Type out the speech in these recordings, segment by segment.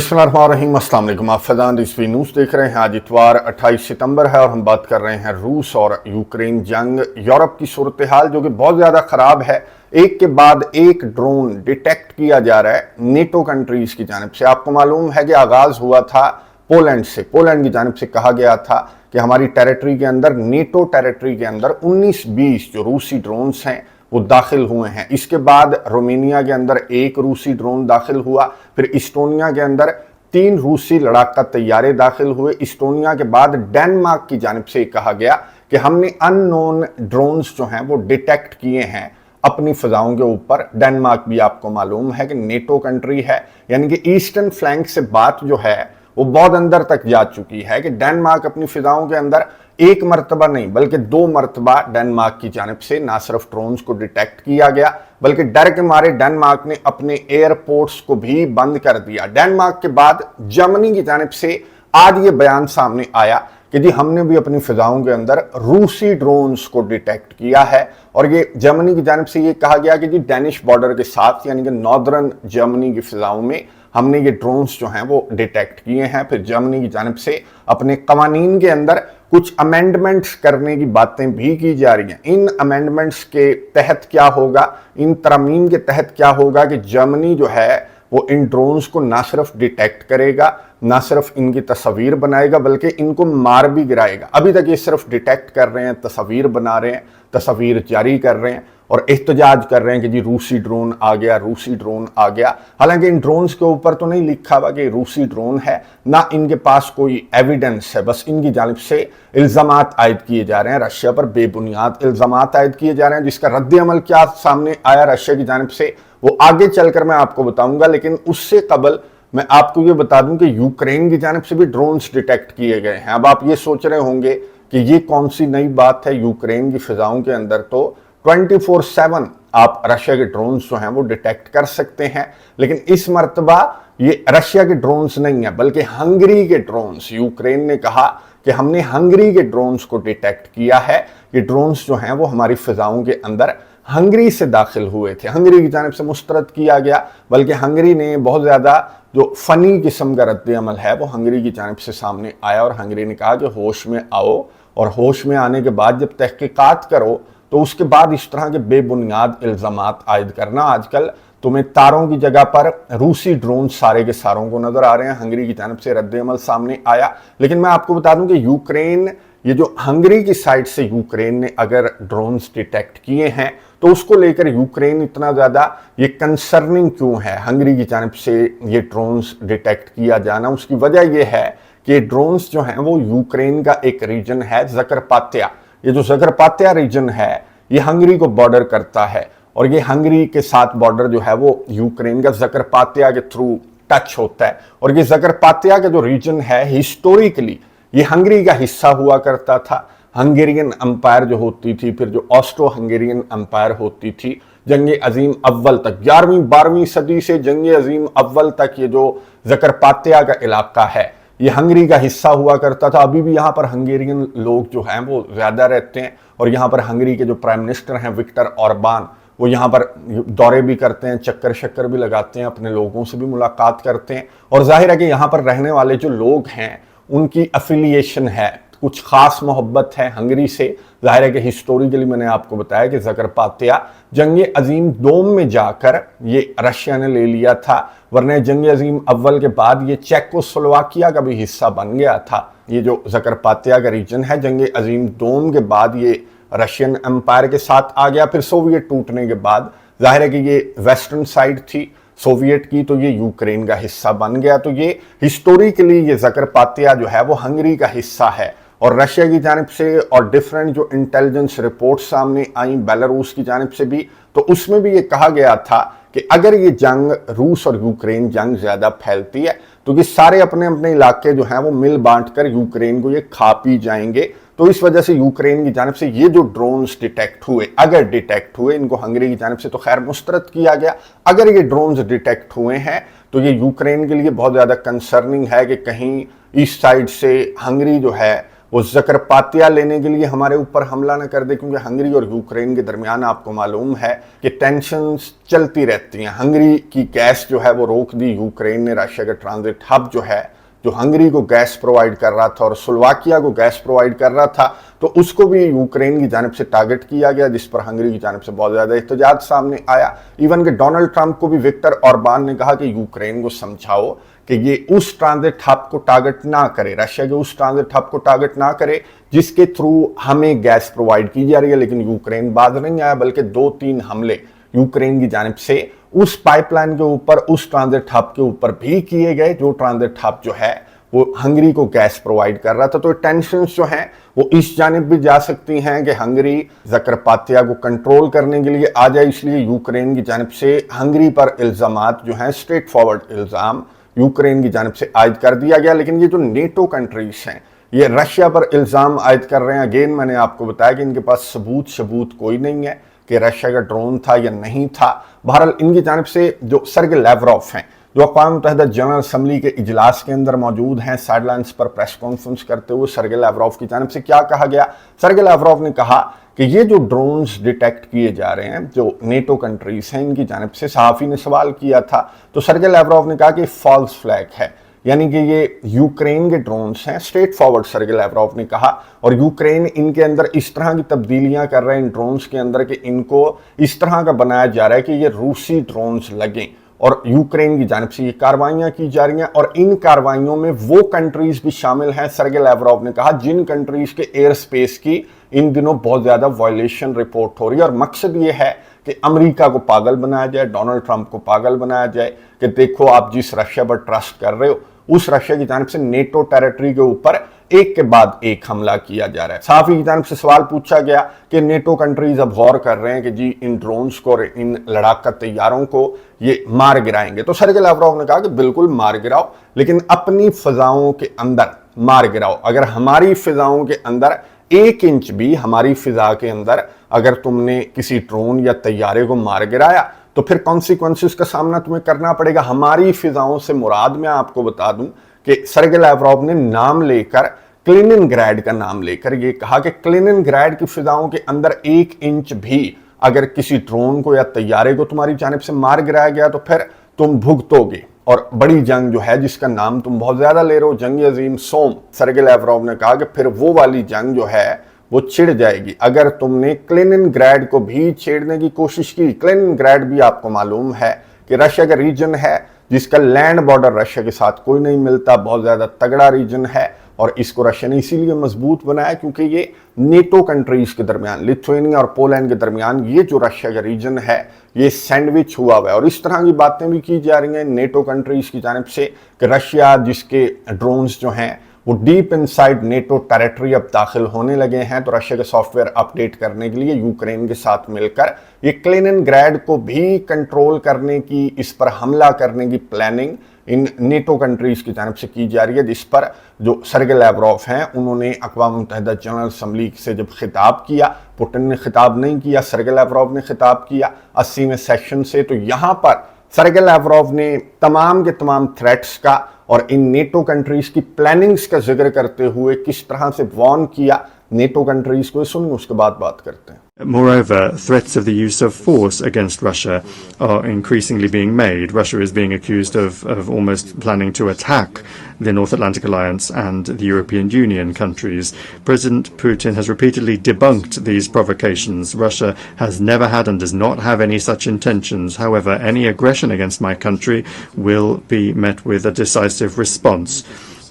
बिस्मिल्लाहिर्रहमानिर्रहीम, अस्सलाम वालेकुम। आप फैज़ान रिजवी न्यूज़ देख रहे हैं। आज इतवार 28 सितंबर है और हम बात कर रहे हैं रूस और यूक्रेन जंग, यूरोप की सूरत हाल जो कि बहुत ज़्यादा ख़राब है। एक के बाद एक ड्रोन डिटेक्ट किया जा रहा है नेटो कंट्रीज़ की जानिब से। आपको मालूम है कि आगाज़ हुआ था पोलैंड से। पोलैंड की जानिब से कहा गया था कि हमारी टेरिटरी के अंदर, नेटो टेरिटरी के अंदर 19-20 जो रूसी ड्रोन्स हैं वो दाखिल हुए हैं। इसके बाद रोमानिया के अंदर एक रूसी ड्रोन दाखिल हुआ, फिर इस्टोनिया के अंदर 3 रूसी लड़ाका तैयारे दाखिल हुए। इस्टोनिया के बाद डेनमार्क की जानिब से कहा गया कि हमने अननोन ड्रोन्स जो हैं वो डिटेक्ट किए हैं अपनी फिजाओं के ऊपर। डेनमार्क भी आपको मालूम है कि नेटो कंट्री है, यानी कि ईस्टर्न फ्लैंक से बात जो है वो बहुत अंदर तक जा चुकी है कि डेनमार्क अपनी फिजाओं के अंदर एक मरतबा नहीं बल्कि 2 मरतबा डेनमार्क की जानिब से ना सिर्फ ड्रोन्स को डिटेक्ट किया गया बल्कि डर के मारे डेनमार्क ने अपने एयरपोर्ट्स को भी बंद कर दिया। डेनमार्क के बाद जर्मनी की जानिब से आज ये बयान सामने आया कि जी हमने भी अपनी फिजाओं के अंदर रूसी ड्रोन्स को डिटेक्ट किया है। और ये जर्मनी की जानिब से ये कहा गया कि जी डेनिश बॉर्डर के साथ यानी कि नॉर्दर्न जर्मनी की फिजाओं में हमने ये ड्रोन्स जो हैं वो डिटेक्ट किए हैं। फिर जर्मनी की जानिब से अपने कवानीन के अंदर कुछ अमेंडमेंट्स करने की बातें भी की जा रही हैं। इन अमेंडमेंट्स के तहत क्या होगा, इन तरमीम के तहत क्या होगा कि जर्मनी जो है वो इन ड्रोन्स को ना सिर्फ डिटेक्ट करेगा, ना सिर्फ इनकी तस्वीर बनाएगा बल्कि इनको मार भी गिराएगा। अभी तक ये सिर्फ डिटेक्ट कर रहे हैं, तस्वीर बना रहे हैं, तस्वीर जारी कर रहे हैं और एहतजाज कर रहे हैं कि जी रूसी ड्रोन आ गया, रूसी ड्रोन आ गया। हालांकि इन ड्रोन्स के ऊपर तो नहीं लिखा हुआ कि रूसी ड्रोन है, ना इनके पास कोई एविडेंस है, बस इनकी जानिब से इल्ज़ामात आयद किए जा रहे हैं। रशिया पर बेबुनियाद इल्ज़ामात आयद किए जा रहे हैं, जिसका रद्द अमल क्या सामने आया रशिया की जानिब से वो आगे चलकर मैं आपको बताऊंगा। लेकिन उससे कबल मैं आपको ये बता दूं कि यूक्रेन की जानिब से भी ड्रोन्स डिटेक्ट किए गए हैं। अब आप ये सोच रहे होंगे कि ये कौन सी नई बात है, यूक्रेन की फिजाओं के अंदर तो 24/7 आप रशिया के ड्रोन्स जो हैं वो डिटेक्ट कर सकते हैं। लेकिन इस मर्तबा ये रशिया के ड्रोन्स नहीं है बल्कि हंगरी के ड्रोन्स। यूक्रेन ने कहा कि हमने हंगरी के ड्रोन्स को डिटेक्ट किया है। ये ड्रोन्स जो हैं वो हमारी फिजाओं के अंदर हंगरी से दाखिल हुए थे। हंगरी की जानिब से मुस्तरद किया गया, बल्कि हंगरी ने बहुत ज़्यादा जो फनी किस्म का रद्द अमल है वो हंगरी की जानिब से सामने आया और हंगरी ने कहा कि होश में आओ और होश में आने के बाद जब तहकीकात करो तो उसके बाद इस तरह के बेबुनियाद इल्ज़ामात आयद करना। आजकल तुम्हें तारों की जगह पर रूसी ड्रोन सारे के सारों को नजर आ रहे हैं। हंगरी की जानिब से रद्द अमल सामने आया। लेकिन मैं आपको बता दूं कि यूक्रेन, ये जो हंगरी की साइड से यूक्रेन ने अगर ड्रोन्स डिटेक्ट किए हैं तो उसको लेकर यूक्रेन इतना ज़्यादा ये कंसर्निंग क्यों है हंगरी की जानिब से ये ड्रोन्स डिटेक्ट किया जाना। उसकी वजह यह है कि ड्रोन्स जो हैं वो यूक्रेन का एक रीजन है ज़करपात्या। ये जो ज़करपात्या रीजन है ये हंगरी को बॉर्डर करता है और ये हंगरी के साथ बॉर्डर जो है वो यूक्रेन का ज़करपात्या के थ्रू टच होता है। और ये ज़करपात्या का जो रीजन है हिस्टोरिकली ये हंगरी का हिस्सा हुआ करता था। हंगेरियन अंपायर जो होती थी, फिर जो ऑस्ट्रो हंगेरियन अंपायर होती थी, जंग अजीम अव्वल तक 11वीं-12वीं सदी से जंग अजीम अव्वल तक ये जो ज़करपात्या का इलाका है ये हंगरी का हिस्सा हुआ करता था। अभी भी यहाँ पर हंगेरियन लोग जो हैं वो ज़्यादा रहते हैं और यहाँ पर हंगरी के जो प्राइम मिनिस्टर हैं विक्टर ऑर्बान, वो यहाँ पर दौरे भी करते हैं, चक्कर शक्कर भी लगाते हैं, अपने लोगों से भी मुलाकात करते हैं। और जाहिर है कि यहाँ पर रहने वाले जो लोग हैं उनकी एफिलिएशन है, कुछ खास मोहब्बत है हंगरी से। जाहिर है कि हिस्टोरिकली मैंने आपको बताया कि ज़करपात्या जंग अजीम दोम में जाकर ये रशिया ने ले लिया था, वरना जंग अजीम अव्वल के बाद ये चेकोस्लोवाकिया का भी हिस्सा बन गया था। ये जो ज़करपात्या का रीजन है जंग अजीम दोम के बाद ये रशियन एम्पायर के साथ आ गया। फिर सोवियत टूटने के बाद जाहिर है कि ये वेस्टर्न साइड थी सोवियत की, तो ये यूक्रेन का हिस्सा बन गया। तो ये हिस्टोरिकली ये ज़करपात्या जो है वो हंगरी का हिस्सा है। और रशिया की जानिब से और डिफरेंट जो इंटेलिजेंस रिपोर्ट सामने आई बेलारूस की जानिब से भी, तो उसमें भी ये कहा गया था कि अगर ये जंग रूस और यूक्रेन जंग ज़्यादा फैलती है तो ये सारे अपने अपने इलाके जो हैं वो मिल बांट कर यूक्रेन को ये खा पी जाएंगे। तो इस वजह से यूक्रेन की जानिब से ये जो ड्रोन्स डिटेक्ट हुए, अगर डिटेक्ट हुए, इनको हंगरी की जानिब से तो खैर मुस्तरद किया गया, अगर ये ड्रोन्स डिटेक्ट हुए हैं तो ये यूक्रेन के लिए बहुत ज़्यादा कंसर्निंग है कि कहीं इस साइड से हंगरी जो है वो ज़करपात्तिया लेने के लिए हमारे ऊपर हमला न कर दे, क्योंकि हंगरी और यूक्रेन के दरमियान आपको मालूम है कि टेंशन्स चलती रहती हैं। हंगरी की गैस जो है वो रोक दी यूक्रेन ने। रशिया का ट्रांजिट हब जो है, जो हंगरी को गैस प्रोवाइड कर रहा था और स्लोवाकिया को गैस प्रोवाइड कर रहा था, तो उसको भी यूक्रेन की जानिब से टारगेट किया गया, जिस पर हंगरी की जानिब से बहुत ज़्यादा एहतजाज सामने आया। इवन कि डोनाल्ड ट्रंप को भी विक्टर ऑरबान ने कहा कि यूक्रेन को समझाओ कि ये उस ट्रांजिट हब को टारगेट ना करे, रशिया के उस ट्रांजिट हब को टारगेट ना करे जिसके थ्रू हमें गैस प्रोवाइड की जा रही है। लेकिन यूक्रेन बाज नहीं आया, बल्कि 2-3 हमले यूक्रेन की जानिब से उस पाइपलाइन के ऊपर, उस ट्रांजिट हब के ऊपर भी किए गए, जो ट्रांजिट हब जो है वो हंगरी को गैस प्रोवाइड कर रहा था। तो टेंशन्स जो हैं वो इस जानिब भी जा सकती हैं कि हंगरी ज़करपात्तिया को कंट्रोल करने के लिए आ जाए, इसलिए यूक्रेन की जानिब से हंगरी पर इल्ज़ामात जो हैं, स्ट्रेट फॉरवर्ड इल्ज़ाम यूक्रेन की जानिब से आयद कर दिया गया। लेकिन ये जो नेटो कंट्रीज हैं ये रशिया पर इल्ज़ाम आयद कर रहे हैं। अगेन मैंने आपको बताया कि इनके पास सबूत कोई नहीं है कि रशिया का ड्रोन था या नहीं था। बहरहाल इनकी जानिब से जो सर्गे लैवरॉव हैं, जो अक़वाम मुत्तहिदा जनरल असम्बली के इजलास के अंदर मौजूद हैं, साइडलाइंस पर प्रेस कॉन्फ्रेंस करते हुए सर्गे लैवरॉव की जानिब से क्या कहा गया? सर्गे लैवरॉव ने कहा कि ये जो ड्रोन्स डिटेक्ट किए जा रहे हैं, जो नेटो कंट्रीज हैं, इनकी जानिब से सहाफ़ी ने सवाल किया था, तो सर्गे लैवरॉव ने कहा कि फॉल्स फ्लैग है, यानी कि ये यूक्रेन के ड्रोन्स हैं। स्ट्रेट फॉरवर्ड सर्गे लैवरॉव ने कहा, और यूक्रेन इनके अंदर इस तरह की तब्दीलियां कर रहे हैं इन ड्रोन्स के अंदर कि इनको इस तरह का बनाया जा रहा है कि ये रूसी ड्रोन्स लगें, और यूक्रेन की जानिब से ये कार्रवाइयां की जा रही हैं। और इन कार्रवाइयों में वो कंट्रीज भी शामिल हैं, सर्गे लैवरॉव ने कहा, जिन कंट्रीज के एयर स्पेस की इन दिनों बहुत ज्यादा वायलेशन रिपोर्ट हो रही है। और मकसद ये है कि अमेरिका को पागल बनाया जाए, डोनाल्ड ट्रंप को पागल बनाया जाए कि देखो आप जिस रशिया पर ट्रस्ट कर रहे हो, उस रशिया की जानिब से नेटो टेरिटरी के ऊपर एक के बाद एक हमला किया जा रहा है। सहाफ़ी की जानिब से सवाल पूछा गया कि नेटो कंट्रीज अब गौर कर रहे हैं कि जी इन ड्रोन्स को और इन लड़ाका तैयारों को ये मार गिराएंगे। तो सर्गे लैवरॉव ने कहा कि बिल्कुल मार गिराओ, लेकिन अपनी फिजाओं के अंदर मार गिराओ। अगर हमारी फिजाओं के अंदर 1 इंच भी, हमारी फिजा के अंदर अगर तुमने किसी ड्रोन या तैयारे को मार गिराया तो फिर कॉन्सिक्वेंसेस का सामना तुम्हें करना पड़ेगा। हमारी फिजाओं से मुराद मैं आपको बता दूं कि सर्गे लैवरॉव ने नाम लेकर, कलिनिनग्राड का नाम लेकर ये कहा कि कलिनिनग्राड की फिजाओं के अंदर 1 इंच भी अगर किसी ड्रोन को या तैयारे को तुम्हारी जानिब से मार गिराया गया तो फिर तुम भुगतोगे। और बड़ी जंग जो है जिसका नाम तुम बहुत ज्यादा ले रहे हो, जंग अजीम सोम, सर्गे लैवरॉव ने कहा कि फिर वो वाली जंग जो है वो छिड़ जाएगी अगर तुमने कलिनिनग्राड को भी छेड़ने की कोशिश की। कलिनिनग्राड भी आपको मालूम है कि रशिया का रीजन है जिसका लैंड बॉर्डर रशिया के साथ कोई नहीं मिलता, बहुत ज्यादा तगड़ा रीजन है, और इसको रशिया ने इसीलिए मजबूत बनाया क्योंकि ये नेटो कंट्रीज के दरमियान, लिथुआनिया और पोलैंड के दरमियान ये जो रशिया का रीजन है ये सैंडविच हुआ हुआ है। और इस तरह की बातें भी की जा रही हैं नेटो कंट्रीज की जानिब से कि रशिया जिसके ड्रोन्स जो हैं वो डीप इनसाइड नेटो टेरिटरी अब दाखिल होने लगे हैं, तो रशिया के सॉफ्टवेयर अपडेट करने के लिए यूक्रेन के साथ मिलकर ये कलिनिनग्राड को भी कंट्रोल करने की, इस पर हमला करने की प्लानिंग इन नेटो कंट्रीज की जानिब से की जा रही है, जिस पर जो सर्गे लैवरॉव हैं उन्होंने अक़वाम मुत्तहिदा जनरल असम्बली से जब खिताब किया, पुतिन ने खिताब नहीं किया, सर्गे लैवरॉव ने खिताब किया 80वें सेशन से, तो यहाँ पर सर्गे लैवरॉव ने तमाम के तमाम थ्रेट्स का और इन नेटो कंट्रीज की प्लानिंग्स का जिक्र करते हुए किस तरह से वार्न किया नेटो कंट्रीज को, सुनिए उसके बाद बात करते हैं। Moreover, threats of the use of force against Russia are increasingly being made. Russia is being accused of almost planning to attack the North Atlantic Alliance and the European Union countries. President Putin has repeatedly debunked these provocations. Russia has never had and does not have any such intentions. However, any aggression against my country will be met with a decisive response.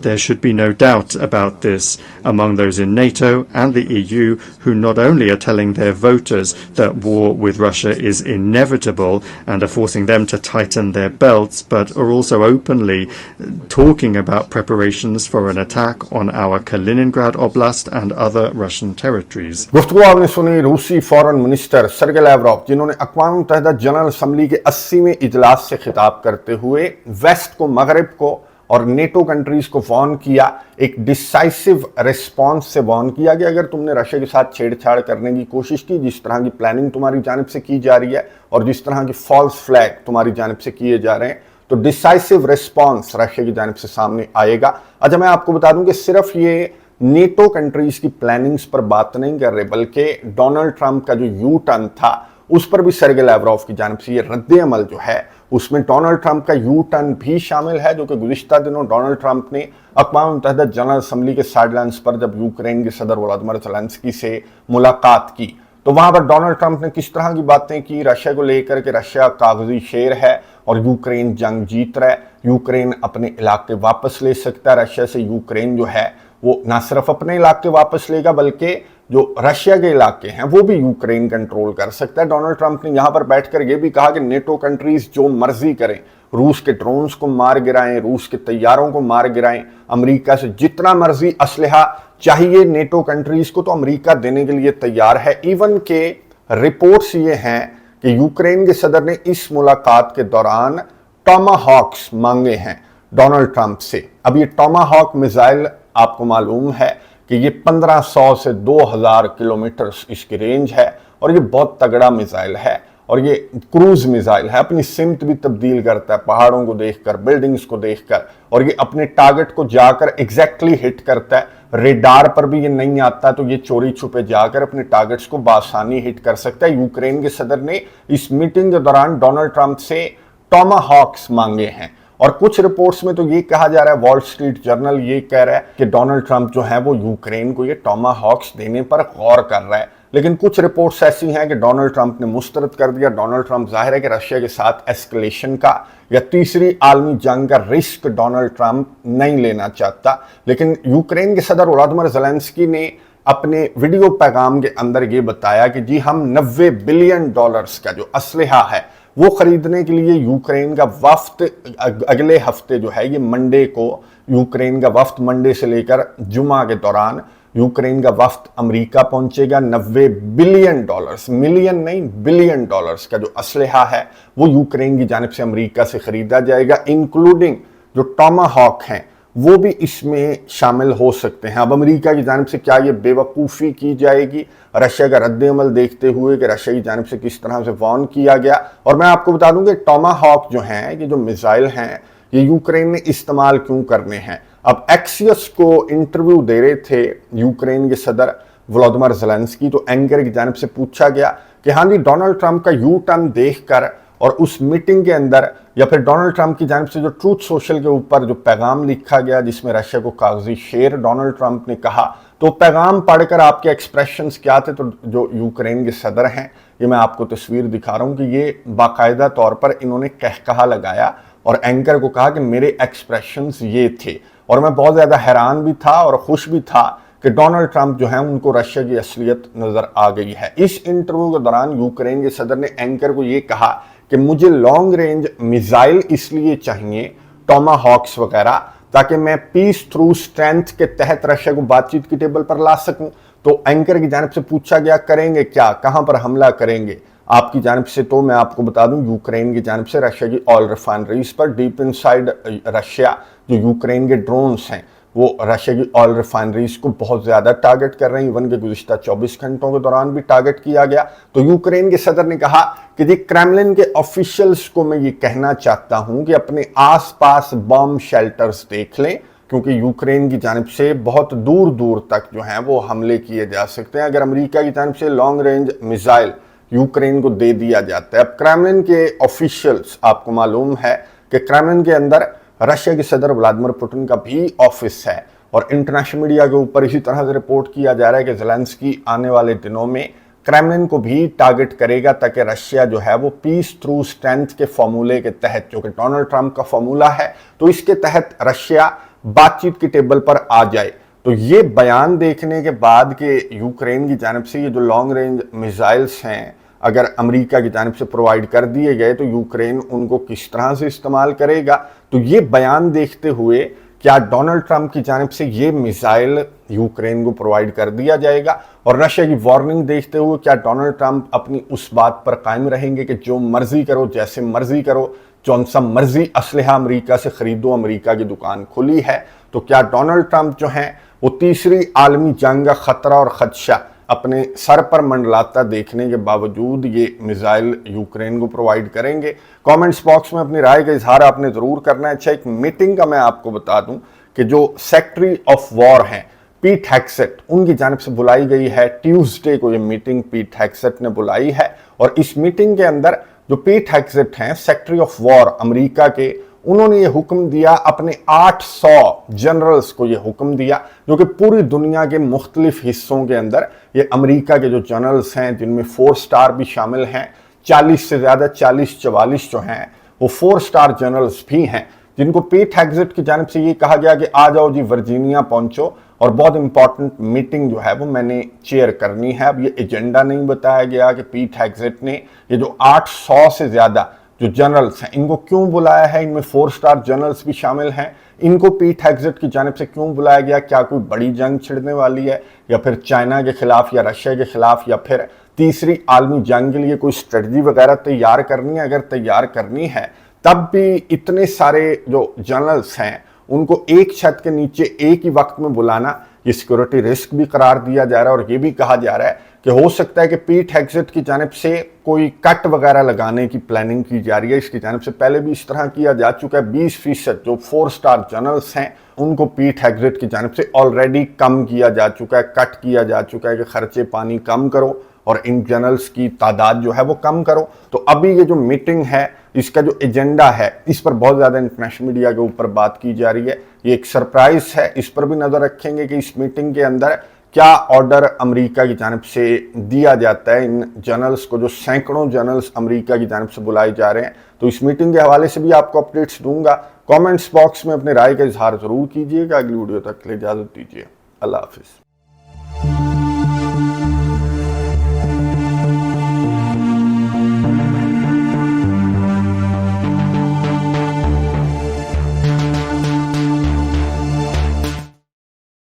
There should be no doubt about this among those in NATO and the EU who not only are telling their voters that war with Russia is inevitable and are forcing them to tighten their belts, but are also openly talking about preparations for an attack on our Kaliningrad Oblast and other Russian territories. गुफ्तगू आपने सुनी रूसी foreign minister सर्गे लैवरॉव, जिन्होंने अक़वाम मुत्तहिदा general assembly के 80वें इजलास से खिताब करते हुए वेस्ट को, मगरब को और नेटो कंट्रीज को वार्न किया, एक डिसाइसिव रिस्पॉन्स से वार्न किया कि अगर तुमने रशिया के साथ छेड़छाड़ करने की कोशिश की, जिस तरह की प्लानिंग तुम्हारी जानिब से की जा रही है और जिस तरह की फॉल्स फ्लैग तुम्हारी जानिब से किए जा रहे हैं, तो डिसाइसिव रिस्पॉन्स रशिया की जानिब से सामने आएगा। अच्छा, मैं आपको बता दूं कि सिर्फ ये नेटो कंट्रीज की प्लानिंग्स पर बात नहीं कर रहे, बल्कि डोनाल्ड ट्रंप का जो यू टर्न था उस पर भी सर्गे लैवरोव की जानिब से ये रद्द अमल जो है उसमें डोनाल्ड ट्रंप का यू टर्न भी शामिल है, जो कि गुज़िश्ता दिनों डोनाल्ड ट्रंप ने अक़वाम मुत्तहिदा जनरल असम्बली के साइडलाइंस पर जब यूक्रेन के सदर वोलोदिमीर ज़ेलेंस्की से मुलाकात की तो वहां पर डोनाल्ड ट्रंप ने किस तरह की बातें की रशिया को लेकर के रशिया कागजी शेर है और यूक्रेन जंग जीत रहा है, यूक्रेन अपने इलाके वापस ले सकता है। रशिया से यूक्रेन जो है वो ना सिर्फ अपने इलाके वापस लेगा बल्कि जो रशिया के इलाके हैं वो भी यूक्रेन कंट्रोल कर सकता है। डोनाल्ड ट्रंप ने यहां पर बैठकर यह भी कहा कि नेटो कंट्रीज जो मर्जी करें, रूस के ड्रोन्स को मार गिराएं, रूस के तैयारों को मार गिराएं, अमेरिका से जितना मर्जी असलहा चाहिए नेटो कंट्रीज को तो अमेरिका देने के लिए तैयार है। इवन के रिपोर्ट्स ये हैं कि यूक्रेन के सदर ने इस मुलाकात के दौरान टॉमाहॉक्स मांगे हैं डोनाल्ड ट्रंप से। अब ये टॉमाहॉक मिसाइल आपको मालूम है कि ये 1500 से 2000 किलोमीटर इसकी रेंज है और ये बहुत तगड़ा मिसाइल है और ये क्रूज मिसाइल है, अपनी सिमत भी तब्दील करता है पहाड़ों को देखकर, बिल्डिंग्स को देखकर, और ये अपने टारगेट को जाकर एग्जैक्टली हिट करता है। रेडार पर भी ये नहीं आता तो ये चोरी छुपे जाकर अपने टारगेट्स को बासानी हिट कर सकता है। यूक्रेन के सदर ने इस मीटिंग के दौरान डोनाल्ड ट्रंप से टॉमाहॉक्स मांगे हैं और कुछ रिपोर्ट्स में तो ये कहा जा रहा है, वॉल स्ट्रीट जर्नल ये कह रहा है कि डोनाल्ड ट्रंप जो है वो यूक्रेन को ये टॉमाहॉक्स देने पर गौर कर रहा है। लेकिन कुछ रिपोर्ट्स ऐसी हैं कि डोनाल्ड ट्रंप ने मुस्तरद कर दिया। डोनाल्ड ट्रंप जाहिर है कि रशिया के साथ एस्केलेशन का या तीसरी आलमी जंग का रिस्क डोनाल्ड ट्रंप नहीं लेना चाहता। लेकिन यूक्रेन के सदर वोलोदिमीर ज़ेलेंस्की ने अपने वीडियो पैगाम के अंदर ये बताया कि जी हम $90 बिलियन का जो असलहा है वो खरीदने के लिए यूक्रेन का वफ्द अगले हफ्ते जो है ये मंडे को यूक्रेन का वफ्द मंडे से लेकर जुमा के दौरान यूक्रेन का वफ्द अमेरिका पहुंचेगा। $90 बिलियन, मिलियन नहीं बिलियन डॉलर्स का जो असलहा है वो यूक्रेन की जानिब से अमेरिका से खरीदा जाएगा, इंक्लूडिंग जो टॉमाहॉक हैं वो भी इसमें शामिल हो सकते हैं। अब अमेरिका की जानिब से क्या ये बेवकूफ़ी की जाएगी रशिया का रद्द अमल देखते हुए कि रशिया की जानिब से किस तरह से वार्न किया गया। और मैं आपको बता दूं कि टॉमाहॉक जो हैं ये जो मिसाइल हैं ये यूक्रेन ने इस्तेमाल क्यों करने हैं। अब एक्सियस को इंटरव्यू दे रहे थे यूक्रेन के सदर वोलोदिमीर ज़ेलेंस्की, तो एंकर की जानिब से पूछा गया कि हाँ जी डोनाल्ड ट्रंप का यू टर्न देखकर और उस मीटिंग के अंदर या फिर डोनाल्ड ट्रंप की जानिब से जो ट्रूथ सोशल के ऊपर जो पैगाम लिखा गया जिसमें रशिया को कागजी शेर डोनाल्ड ट्रंप ने कहा, तो पैगाम पढ़कर आपके एक्सप्रेशंस क्या थे। तो जो यूक्रेन के सदर हैं ये मैं आपको तस्वीर दिखा रहा हूं कि ये बाकायदा तौर पर इन्होंने कहकहा लगाया और एंकर को कहा कि मेरे एक्सप्रेशंस ये थे। और मैं बहुत ज़्यादा हैरान भी था और खुश भी था कि डोनाल्ड ट्रंप जो है उनको रशिया की असलियत नज़र आ गई है। इस इंटरव्यू के दौरान यूक्रेन के सदर ने एंकर को ये कहा कि मुझे लॉन्ग रेंज मिसाइल इसलिए चाहिए टॉमाहॉक्स वगैरह ताकि मैं पीस थ्रू स्ट्रेंथ के तहत रशिया को बातचीत की टेबल पर ला सकूं। तो एंकर की जानिब से पूछा गया करेंगे क्या, कहां पर हमला करेंगे आपकी जानिब से। तो मैं आपको बता दूं यूक्रेन की जानिब से रशिया की ऑयल रिफाइनरीज पर डीप इनसाइड रशिया जो यूक्रेन के ड्रोन्स हैं वो रशिया की ऑयल रिफाइनरीज को बहुत ज़्यादा टारगेट कर रहे हैं। इवन के गुज़िश्ता 24 घंटों के दौरान भी टारगेट किया गया। तो यूक्रेन के सदर ने कहा कि जी क्रेमलिन के ऑफिशियल्स को मैं ये कहना चाहता हूं कि अपने आसपास बम शेल्टर्स देख लें, क्योंकि यूक्रेन की जानिब से बहुत दूर दूर तक जो हैं वो हमले किए जा सकते हैं अगर अमेरिका की जानिब से लॉन्ग रेंज मिसाइल यूक्रेन को दे दिया जाता है। अब क्रेमलिन के ऑफिशियल्स, आपको मालूम है कि क्रेमलिन के अंदर रशिया के सदर व्लादिमीर पुतिन का भी ऑफिस है और इंटरनेशनल मीडिया के ऊपर इसी तरह से रिपोर्ट किया जा रहा है कि ज़ेलेंस्की आने वाले दिनों में क्रेमलिन को भी टारगेट करेगा ताकि रशिया जो है वो पीस थ्रू स्ट्रेंथ के फॉर्मूले के तहत, जो कि डोनाल्ड ट्रंप का फॉर्मूला है, तो इसके तहत रशिया बातचीत की टेबल पर आ जाए। तो ये बयान देखने के बाद कि यूक्रेन की जानिब से ये जो लॉन्ग रेंज मिसाइल्स हैं अगर अमेरिका की जानिब से प्रोवाइड कर दिए गए तो यूक्रेन उनको किस तरह से इस्तेमाल करेगा। तो ये बयान देखते हुए क्या डोनाल्ड ट्रंप की जानिब से ये मिसाइल यूक्रेन को प्रोवाइड कर दिया जाएगा और रशिया की वार्निंग देखते हुए क्या डोनाल्ड ट्रंप अपनी उस बात पर कायम रहेंगे कि जो मर्जी करो, जैसे मर्जी करो, जौन सा मर्जी असलहा अमेरिका से खरीदो, अमेरिका की दुकान खुली है। तो क्या डोनाल्ड ट्रंप जो हैं वो तीसरी आलमी जंग का खतरा और खदशा अपने सर पर मंडलाता देखने के बावजूद ये मिसाइल यूक्रेन को प्रोवाइड करेंगे? कमेंट्स बॉक्स में अपनी राय का इजहार आपने ज़रूर करना है। अच्छा, एक मीटिंग का मैं आपको बता दूं कि जो सेक्रेटरी ऑफ वॉर हैं पीट हेग्सेट उनकी जानिब से बुलाई गई है। ट्यूसडे को ये मीटिंग पीट हेग्सेट ने बुलाई है और इस मीटिंग के अंदर जो पीट हेग्सेट हैं, सेक्रेटरी ऑफ वॉर अमेरिका के, उन्होंने ये हुक्म दिया, अपने 800 जनरल्स को ये हुक्म दिया, जो कि पूरी दुनिया के मुख्तलिफ हिस्सों के अंदर ये अमेरिका के जो जनरल्स हैं, जिनमें 4 स्टार भी शामिल हैं, 40 से ज़्यादा 40-44 जो हैं वो 4 स्टार जनरल्स भी हैं, जिनको पीट हेग्सेट की जानिब से ये कहा गया कि आ जाओ जी, वर्जीनिया पहुंचो और बहुत इंपॉर्टेंट मीटिंग जो है वो मैंने चेयर करनी है। अब ये एजेंडा नहीं बताया गया कि पीट हेग्सेट ने ये जो 800 से ज़्यादा जो जनरल्स हैं इनको क्यों बुलाया है, इनमें 4 स्टार जनरल्स भी शामिल हैं, इनको पीट हेग्सेट की जानिब से क्यों बुलाया गया, क्या कोई बड़ी जंग छिड़ने वाली है या फिर चाइना के खिलाफ या रशिया के खिलाफ या फिर तीसरी आलमी जंग के लिए कोई स्ट्रेटजी वगैरह तैयार करनी है। अगर तैयार करनी है तब भी इतने सारे जो जनरल्स हैं उनको एक छत के नीचे एक ही वक्त में बुलाना ये सिक्योरिटी रिस्क भी करार दिया जा रहा है। और ये भी कहा जा रहा है कि हो सकता है कि पीट हेग्सेट की जानिब से कोई कट वगैरह लगाने की प्लानिंग की जा रही है। इसकी जानिब से पहले भी इस तरह किया जा चुका है। 20% जो 4 स्टार जनरल्स हैं उनको पीट हेग्सेट की जानिब से ऑलरेडी कम किया जा चुका है, कट किया जा चुका है कि खर्चे पानी कम करो और इन जनरल्स की तादाद जो है वो कम करो। तो अभी ये जो मीटिंग है, इसका जो एजेंडा है, इस पर बहुत ज़्यादा इंटरनेशनल मीडिया के ऊपर बात की जा रही है। ये एक सरप्राइज है, इस पर भी नज़र रखेंगे कि इस मीटिंग के अंदर क्या ऑर्डर अमेरिका की जानिब से दिया जाता है इन जनरल्स को, जो सैकड़ों जनरल्स अमेरिका की जानिब से बुलाए जा रहे हैं। तो इस मीटिंग के हवाले से भी आपको अपडेट्स दूंगा। कमेंट्स बॉक्स में अपने राय का इजहार जरूर कीजिएगा। अगली वीडियो तक के लिए इजाज़त दीजिए। अल्लाह हाफिज़।